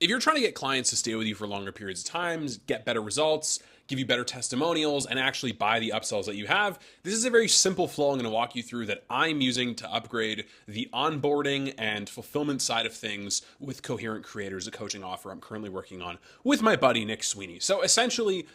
if you're trying to get clients to stay with you for longer periods of time, get better results, give you better testimonials, and actually buy the upsells that you have, this is a very simple flow I'm going to walk you through that I'm using to upgrade the onboarding and fulfillment side of things with Coherent Creators, a coaching offer I'm currently working on with my buddy Nick Sweeney. So essentially,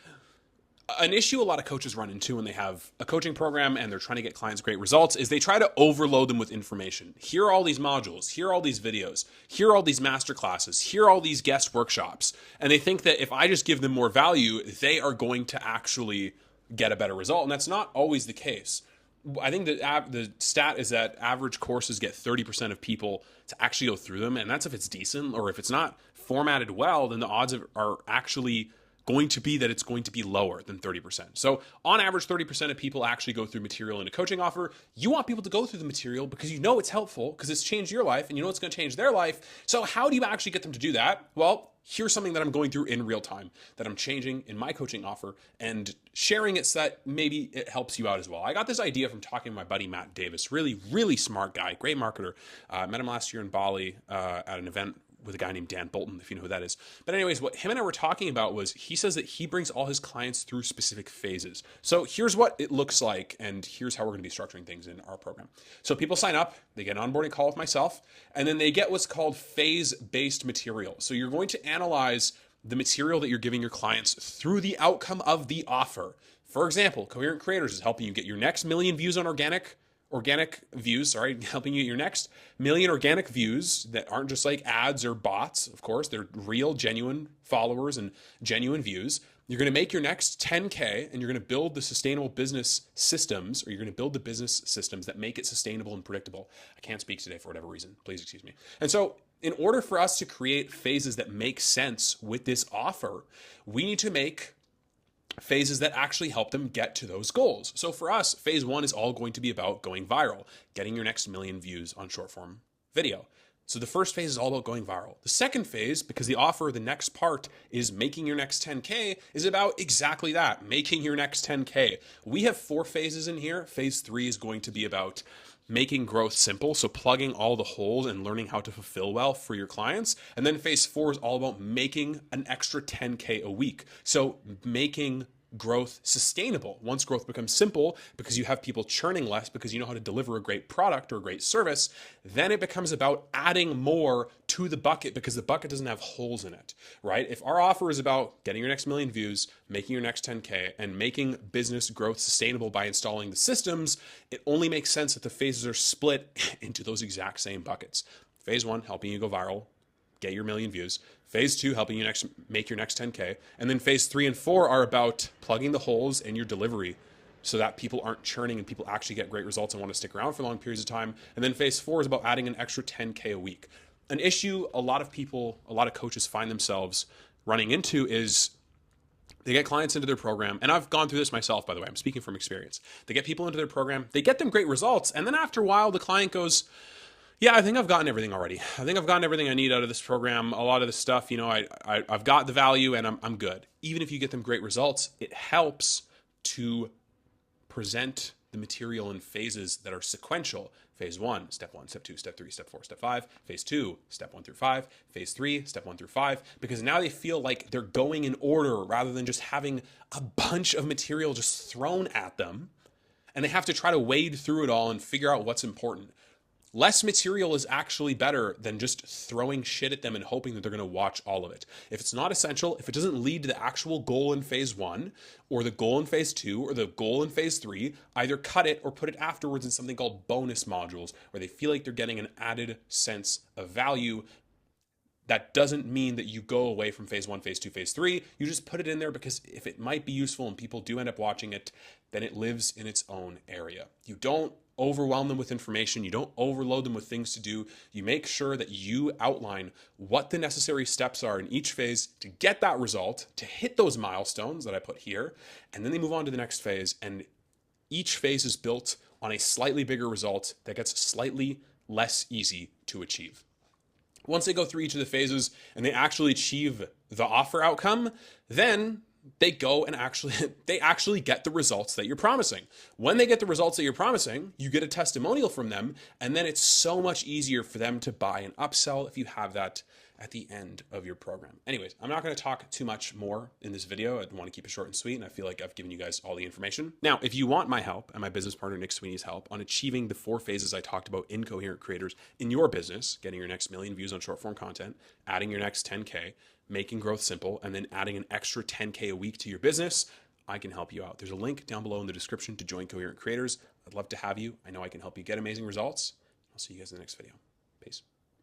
an issue a lot of coaches run into when they have a coaching program and they're trying to get clients great results is they try to overload them with information. Here are all these modules, here are all these videos, here are all these master classes, here are all these guest workshops. And they think that if I just give them more value, they are going to actually get a better result. And that's not always the case. I think that the stat is that average courses get 30% of people to actually go through them. And that's if it's decent, or if it's not formatted well, then the odds are actually going to be that it's going to be lower than 30%. So on average, 30% of people actually go through material in a coaching offer. You want people to go through the material because you know it's helpful, because it's changed your life and you know it's going to change their life. So how do you actually get them to do that? Well, here's something that I'm going through in real time that I'm changing in my coaching offer and sharing it so that maybe it helps you out as well. I got this idea from talking to my buddy Matt Davis, really, really smart guy, great marketer. Met him last year in Bali at an event with a guy named Dan Bolton, if you know who that is. But anyways, what him and I were talking about was he says that he brings all his clients through specific phases. So here's what it looks like, and here's how we're going to be structuring things in our program. So people sign up, they get an onboarding call with myself, and then they get what's called phase-based material. So you're going to analyze the material that you're giving your clients through the outcome of the offer. For example, Coherent Creators is helping you get your next million views on organic views, helping you get your next million organic views that aren't just like ads or bots. Of course, they're real, genuine followers and genuine views. You're going to make your next 10K, and you're going to build the sustainable business systems, or you're going to build the business systems that make it sustainable and predictable. I can't speak today for whatever reason. Please excuse me. And so in order for us to create phases that make sense with this offer, we need to make phases that actually help them get to those goals. So for us, phase one is all going to be about going viral, getting your next million views on short form video. So the first phase is all about going viral. The second phase, because the offer, the next part is making your next 10K, is about exactly that, making your next 10K. We have 4 phases in here. Phase 3 is going to be about making growth simple, so plugging all the holes and learning how to fulfill well for your clients. And then phase 4 is all about making an extra 10K a week. So making growth sustainable. Once growth becomes simple, because you have people churning less, because you know how to deliver a great product or a great service, then it becomes about adding more to the bucket, because the bucket doesn't have holes in it, right? If our offer is about getting your next million views, making your next 10K, and making business growth sustainable by installing the systems, it only makes sense that the phases are split into those exact same buckets. Phase 1, helping you go viral, get your million views. Phase 2, helping you make your next 10K. And then phase 3 and 4 are about plugging the holes in your delivery so that people aren't churning and people actually get great results and want to stick around for long periods of time. And then phase 4 is about adding an extra 10K a week. An issue a lot of coaches find themselves running into is they get clients into their program, and I've gone through this myself, by the way, I'm speaking from experience. They get people into their program, they get them great results, and then after a while, the client goes, yeah, I think I've gotten everything already. I think I've gotten everything I need out of this program. A lot of this stuff, I've got the value and I'm good. Even if you get them great results, it helps to present the material in phases that are sequential. Phase 1, step 1, step 2, step 3, step 4, step 5. Phase 2, step 1 through 5. Phase 3, step 1 through 5. Because now they feel like they're going in order rather than just having a bunch of material just thrown at them. And they have to try to wade through it all and figure out what's important. Less material is actually better than just throwing shit at them and hoping that they're going to watch all of it. If it's not essential, if it doesn't lead to the actual goal in phase 1 or the goal in phase 2 or the goal in phase 3, either cut it or put it afterwards in something called bonus modules where they feel like they're getting an added sense of value. That doesn't mean that you go away from phase 1, phase 2, phase 3. You just put it in there because if it might be useful and people do end up watching it, then it lives in its own area. You don't overwhelm them with information. You don't overload them with things to do. You make sure that you outline what the necessary steps are in each phase to get that result, to hit those milestones that I put here, and then they move on to the next phase. And each phase is built on a slightly bigger result that gets slightly less easy to achieve. Once they go through each of the phases and they actually achieve the offer outcome, then they go and actually get the results that you're promising. When they get the results that you're promising, you get a testimonial from them, and then it's so much easier for them to buy an upsell if you have that at the end of your program. Anyways, I'm not going to talk too much more in this video. I want to keep it short and sweet, and I feel like I've given you guys all the information. Now, if you want my help and my business partner Nick Sweeney's help on achieving the 4 phases I talked about in Coherent Creators in your business, getting your next million views on short form content, adding your next 10K, making growth simple, and then adding an extra 10K a week to your business, I can help you out. There's a link down below in the description to join Coherent Creators. I'd love to have you. I know I can help you get amazing results. I'll see you guys in the next video. Peace.